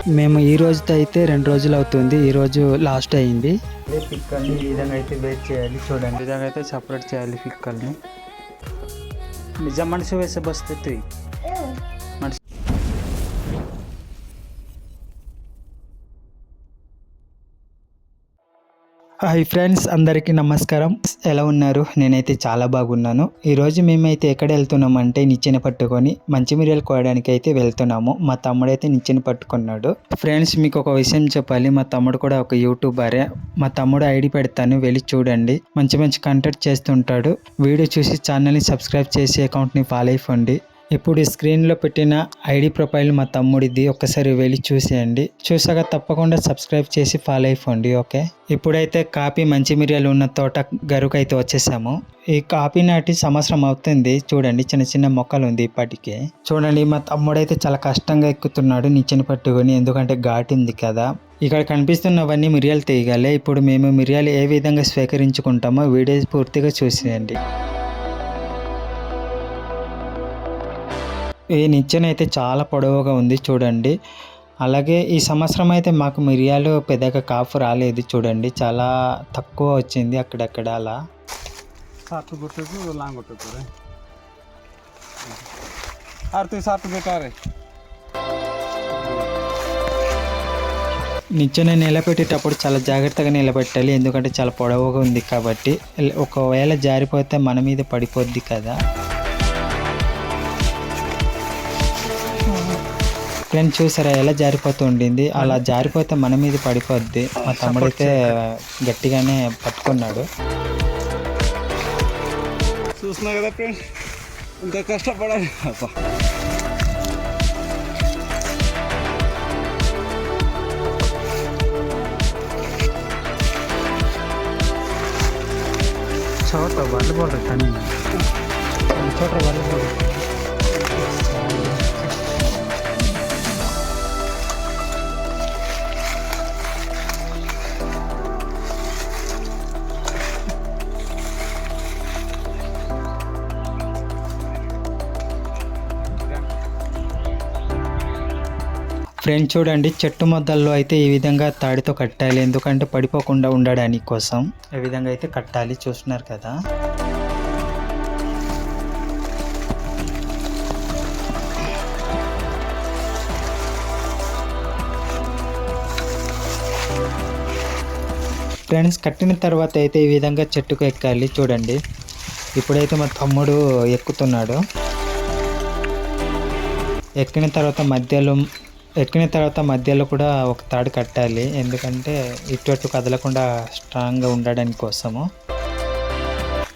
మేము ఈ రోజుతో అయితే 2 రోజులు అవుతుంది. ఈరోజు లాస్ట్ అయింది. పిక్కల్ని ఈ విధంగా అయితే వేట్ చేయాలి. చూడండి, ఈ విధంగా అయితే సపరేట్ చేయాలి పిక్కల్ని. నిజం మనిషి వేసే బస్తీ మనిషి. హాయ్ ఫ్రెండ్స్, అందరికీ నమస్కారం. ఎలా ఉన్నారు? నేనైతే చాలా బాగున్నాను. ఈరోజు మేమైతే ఎక్కడ వెళ్తున్నామంటే నిచ్చెన పట్టుకొని మంచిమిర్యాలు కోయడానికి అయితే వెళ్తున్నాము. మా తమ్ముడైతే నిచ్చెన పట్టుకున్నాడు. ఫ్రెండ్స్, మీకు ఒక విషయం చెప్పాలి. మా తమ్ముడు కూడా ఒక యూట్యూబరే. మా తమ్ముడు ఐడి పెడతాను, వెళ్ళి చూడండి. మంచి మంచి కంటెంట్ చేస్తుంటాడు. వీడియో చూసి ఛానల్ని సబ్స్క్రైబ్ చేసి అకౌంట్ని ఫాలో అయిపోండి. ఇప్పుడు స్క్రీన్లో పెట్టిన ఐడి ప్రొఫైల్ మా తమ్ముడిది. ఒక్కసారి వెళ్ళి చూసేయండి. చూసాక తప్పకుండా సబ్స్క్రైబ్ చేసి ఫాలో అయిపోండి. ఓకే, ఇప్పుడైతే కాపీ మంచిమిర్యాలు ఉన్న తోట గరుకు అయితే వచ్చేసాము. ఈ కాపీ నాటి సంవత్సరం అవుతుంది. చూడండి, చిన్న చిన్న మొక్కలు ఉంది ఇప్పటికే. చూడండి, మా తమ్ముడైతే చాలా కష్టంగా ఎక్కుతున్నాడు నిచ్చెన పట్టుకొని, ఎందుకంటే ఘాటు ఉంది కదా. ఇక్కడ కనిపిస్తున్నవన్నీ మిరియాలు తీయగలే. ఇప్పుడు మేము మిరియాలు ఏ విధంగా స్వీకరించుకుంటామో వీడియో పూర్తిగా చూసేయండి. ఈ నిచ్చెన అయితే చాలా పొడవుగా ఉంది చూడండి. అలాగే ఈ సంవత్సరం అయితే మాకు మిరియాలు పెద్దగా కాపు రాలేదు. చూడండి, చాలా తక్కువ వచ్చింది అక్కడక్కడ. అలా నిచ్చెన నిలబెట్టేటప్పుడు చాలా జాగ్రత్తగా నిలబెట్టాలి, ఎందుకంటే చాలా పొడవుగా ఉంది కాబట్టి. ఒకవేళ జారిపోతే మన మీద పడిపోద్ది కదా. ఫ్రెండ్స్, చూసారా ఎలా జారిపోతూ ఉండింది? అలా జారిపోతే మన మీద పడిపోద్ది. మా తమ్ముడైతే గట్టిగానే పట్టుకున్నాడు. చూస్తున్నా కదా ఫ్రెండ్స్, ఇంత కష్టపడాలి. చోట వాలీబాల్ కానీ చోట వాలీబాల్. ఫ్రెండ్స్, చూడండి, చెట్టు మొదల్లో అయితే ఈ విధంగా తాడితో కట్టాలి, ఎందుకంటే పడిపోకుండా ఉండడానికి కోసం. ఈ విధంగా అయితే కట్టాలి. చూస్తున్నారు కదా. ఫ్రెండ్స్, కట్టిన తర్వాత అయితే ఈ విధంగా చెట్టుకు ఎక్కాలి. చూడండి, ఇప్పుడైతే మా తమ్ముడు ఎక్కుతున్నాడు. ఎక్కిన తర్వాత మధ్యలో కూడా ఒక తాడు కట్టాలి, ఎందుకంటే ఇటు కదలకుండా స్ట్రాంగ్గా ఉండడానికి కోసము.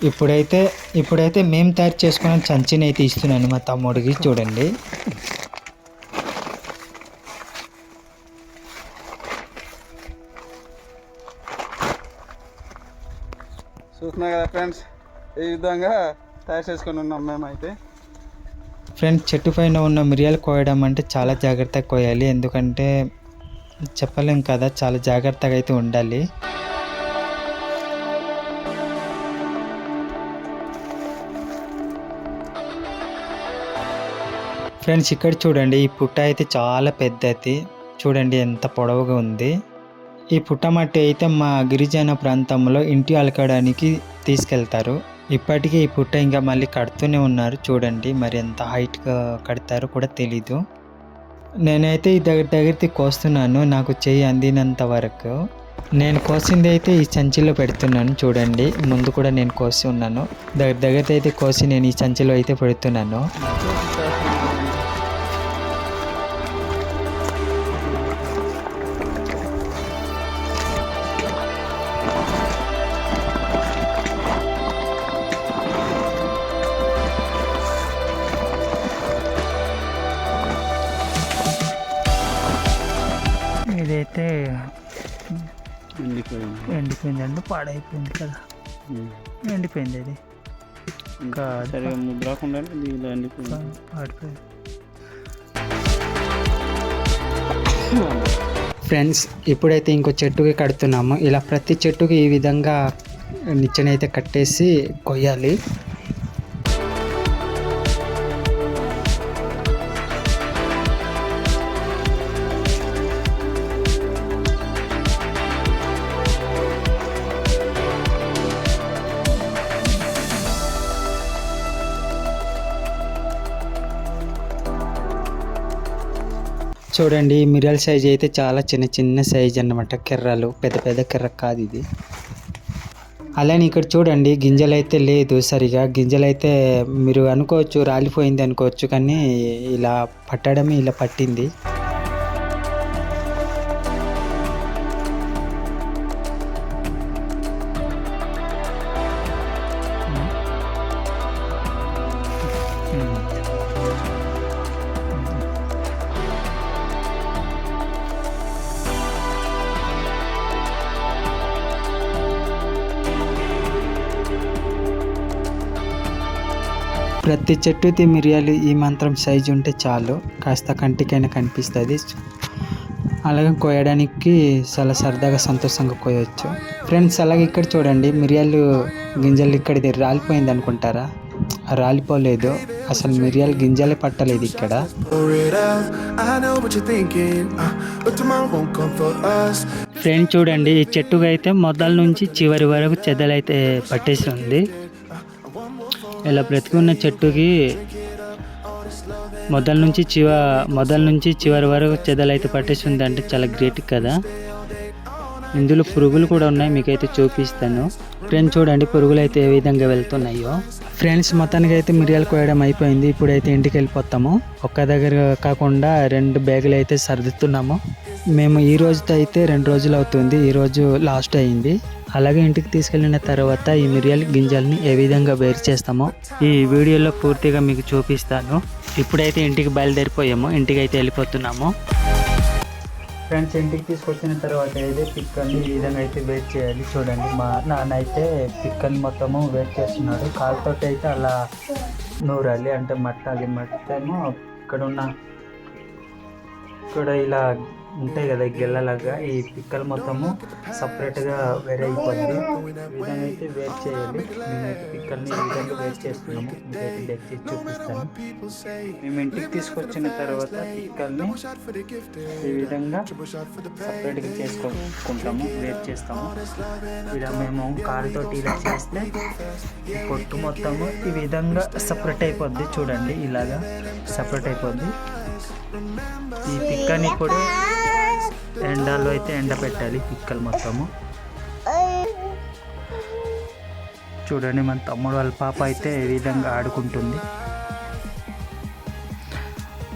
ఇప్పుడైతే మేము తయారు చేసుకున్న చంచిని అయితే ఇస్తున్నాను మా తమ్ముడికి. చూడండి, చూస్తున్నా కదా ఫ్రెండ్స్, ఈ విధంగా తయారు చేసుకొని ఉన్నాం మేమైతే. ఫ్రెండ్స్, చెట్టు పైన ఉన్న మిరియాలు కోయడం అంటే చాలా జాగ్రత్తగా కోయాలి, ఎందుకంటే చెప్పలేం కదా, చాలా జాగ్రత్తగా అయితే ఉండాలి. ఫ్రెండ్స్, ఇక్కడ చూడండి, ఈ పుట్ట అయితే చాలా పెద్దది. చూడండి ఎంత పొడవుగా ఉంది. ఈ పుట్టమట్టి అయితే మా గిరిజన ప్రాంతంలో ఇంటి అలకడానికి తీసుకెళ్తారు. ఇప్పటికీ ఈ పుట్ట ఇంకా మళ్ళీ కడుతూనే ఉన్నారు. చూడండి, మరి ఎంత హైట్గా కడతారో కూడా తెలీదు. నేనైతే ఈ దగ్గరికి కోస్తున్నాను, నాకు చెయ్యి అందినంత వరకు. నేను కోసింది అయితే ఈ సంచిలో పెడుతున్నాను. చూడండి, ముందు కూడా నేను కోసి ఉన్నాను. దగ్గర అయితే కోసి నేను ఈ సంచిలో అయితే పెడుతున్నాను. ఇదైతే ఎండిపోయిందండి, పాడైపోయింది కదా. ఎండిపోయింది అది. ఇంకా రాకుండా పాడిపోయింది. ఫ్రెండ్స్, ఇప్పుడైతే ఇంకో చెట్టుకి కడుతున్నాము. ఇలా ప్రతి చెట్టుకి ఈ విధంగా నిచ్చెనైతే కట్టేసి కొయ్యాలి. చూడండి ఈ మిరియాల సైజ్ అయితే చాలా చిన్న చిన్న సైజ్ అన్నమాట, కెర్రలు పెద్ద పెద్ద కెర్ర కాదు ఇది. అలానే ఇక్కడ చూడండి గింజలు అయితే లేదు సరిగా, గింజలు అయితే మీరు అనుకోవచ్చు రాలిపోయింది అనుకోవచ్చు, కానీ ఇలా పట్టడమే ఇలా పట్టింది. ప్రతి చెట్టుది మిరియాలు ఈ మంత్రం సైజు ఉంటే చాలు, కాస్త కంటికైనా కనిపిస్తుంది. అలాగే కోయడానికి చాలా సరదాగా సంతోషంగా కోయవచ్చు ఫ్రెండ్స్. అలాగే ఇక్కడ చూడండి మిరియాలు గింజలు ఇక్కడిది రాలిపోయింది అనుకుంటారా, రాలిపోలేదు, అసలు మిరియాల గింజలే పట్టలేదు ఇక్కడ. ఫ్రెండ్ చూడండి ఈ చెట్టుగా అయితే మొదల నుంచి చివరి వరకు చెదలైతే పట్టేసి ఉంది. ఇలా బ్రతికున్న చెట్టుకి మొదల నుంచి చివరి వరకు చెదలైతే పట్టేసి ఉంది అంటే చాలా గ్రేట్ కదా. ఇందులో పురుగులు కూడా ఉన్నాయి, మీకైతే చూపిస్తాను. ఫ్రెండ్స్ చూడండి పురుగులు అయితే ఏ విధంగా వెళ్తున్నాయో. ఫ్రెండ్స్ మొత్తానికి అయితే మిరియాలు కోయడం అయిపోయింది. ఇప్పుడైతే ఇంటికి వెళ్ళిపోతాము. ఒక్క దగ్గర కాకుండా 2 బ్యాగులు అయితే సర్దుతున్నాము. మేము ఈ రోజుతో అయితే 2 రోజులు అవుతుంది, ఈ రోజు లాస్ట్ అయింది. అలాగే ఇంటికి తీసుకెళ్ళిన తర్వాత ఈ మిరియాల గింజల్ని ఏ విధంగా వేరు చేస్తామో ఈ వీడియోలో పూర్తిగా మీకు చూపిస్తాను. ఇప్పుడైతే ఇంటికి బయలుదేరిపోయాము, ఇంటికి అయితే వెళ్ళిపోతున్నాము. ఫ్రెండ్స్ ఇంటికి తీసుకొచ్చిన తర్వాత అయితే పిక్కల్ని ఈ విధంగా అయితే వేట్ చేయాలి. చూడండి మా నాన్న అయితే పిక్కల్ని మొత్తము వేట్ చేస్తున్నాడు. కాలుతో అయితే అలా నూరాలి, అంటే మట్టాలి. మట్టేమో ఇక్కడ ఇలా ఉంటాయి కదా గెల్లలాగా, ఈ పిక్కలు మొత్తము సపరేట్గా వేరే అయిపోయింది. ఈ విధంగా అయితే వేట్ చేయాలి. మేమైతే పిక్కల్ని ఈ విధంగా వేట్ చేస్తున్నాము, మీకైతే వేట్ చేసి చూపిస్తాను. మేము ఇంటికి తీసుకొచ్చిన తర్వాత పిక్కల్ని ఈ విధంగా సపరేట్గా చేసుకుంటాము, వేట్ చేస్తాము. ఇలా మేము కాలుతోటి ఇలా చేస్తే ఈ పొట్టు మొత్తము ఈ విధంగా సపరేట్ అయిపోద్ది. చూడండి ఇలాగా సపరేట్ అయిపోద్ది. ఈ పిక్కని ఇప్పుడు ఎండలో అయితే ఎండబెట్టాలి పిక్కలు మొత్తము. చూడండి మన తమ్ముడు వాళ్ళ పాప అయితే ఈ విధంగా ఆడుకుంటుంది.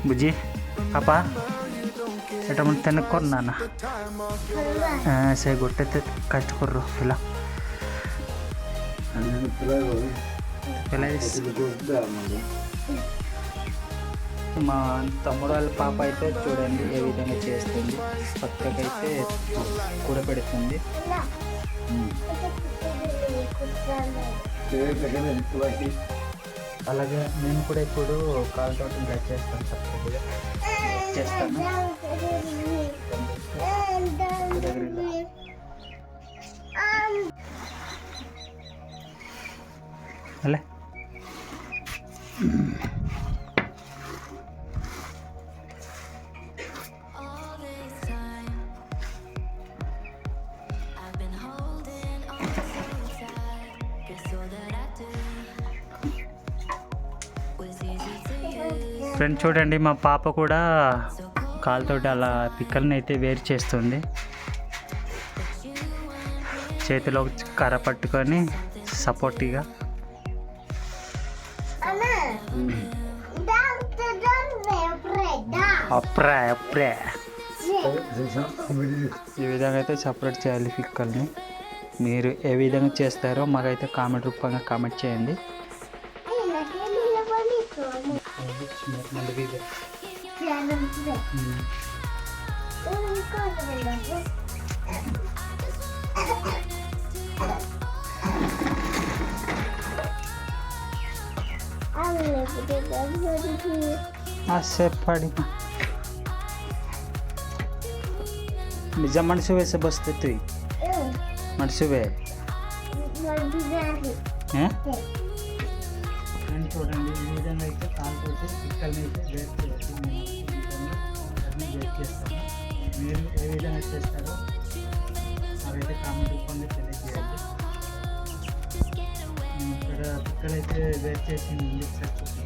బుజ్జి పాప ఎట్లా ముందు తినకొన్నానా సే గుట్టైతే కష్టపడరు ఇలా మా తమ్ముడు వాళ్ళ పాప అయితే చూడండి ఏ విధంగా చేస్తుంది. పక్కకైతే కూడబెడుతుంది. అలాగే నేను కూడా ఇప్పుడు కాలుతో బ్రష్ చేస్తాను, సపరేట్గా చేస్తాను. అలా ఫ్రెండ్ చూడండి మా పాప కూడా కాలుతోటి అలా పిక్కల్ని అయితే వేరు చేస్తుంది. చేతిలో కర్ర పట్టుకొని సపోర్టిగా. ఈ విధంగా అయితే సపరేట్ చేయాలి పిక్కల్ని. మీరు ఏ విధంగా చేస్తారో మాకైతే కామెంట్ రూపంగా కామెంట్ చేయండి. पड़ी निजा मनसुबे से बसते तुई मनसुबे చూడండి ఈ విధంగా అయితే కాలుతో పిక్కల్ని అయితే వేట్ చేస్తాము. మీరు ఏ విధంగా చేస్తారో అదైతే కామెంట్ రూపంలో తెలియజేయండి. ఇక్కడ పిక్కలైతే వేట్ చేసి ముందుకు సరిపోతుంది.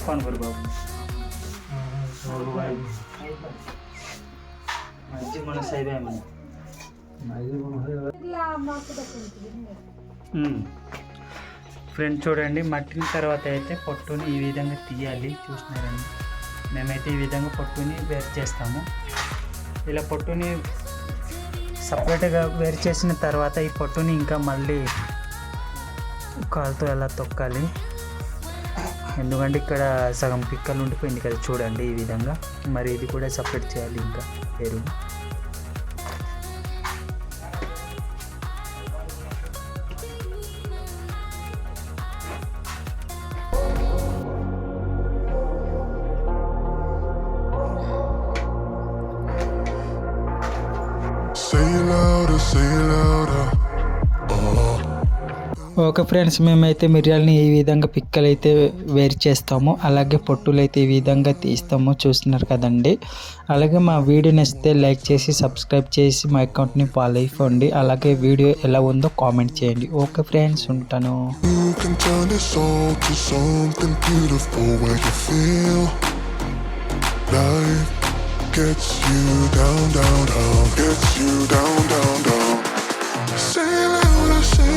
कौन कर बाबू మంచి మనసు అయితే ఫ్రెండ్ చూడండి, మట్టిన తర్వాత అయితే పొట్టుని ఈ విధంగా తీయాలి. చూసినారండి, మేమైతే ఈ విధంగా పొట్టుని వేరు చేస్తాము. ఇలా పొట్టుని సపరేట్గా వేరు చేసిన తర్వాత ఈ పొట్టుని ఇంకా మళ్ళీ కాలుతో ఎలా తొక్కాలి, ఎందుకంటే ఇక్కడ సగం పిక్కలు ఉండిపోయింది కదా చూడండి ఈ విధంగా. మరి ఇది కూడా సపరేట్ చేయాలి ఇంకా ఎరువు. Say it louder, say it louder. Okay friends, మేమైతే మిరియాలని ఈ విధంగా పిక్కలు అయితే వేరు చేస్తాము, అలాగే పొట్టులు అయితే ఈ విధంగా తీస్తాము. చూస్తున్నారు కదండి. అలాగే మా వీడియో నచ్చితే లైక్ చేసి సబ్స్క్రైబ్ చేసి మా అకౌంట్ని ఫాలో అయిపోండి. అలాగే వీడియో ఎలా ఉందో కామెంట్ చేయండి. ఓకే ఫ్రెండ్స్, ఉంటాను. You can turn this all to something beautiful where you feel life gets you down, down, down, gets you down, down, down. Say it louder, say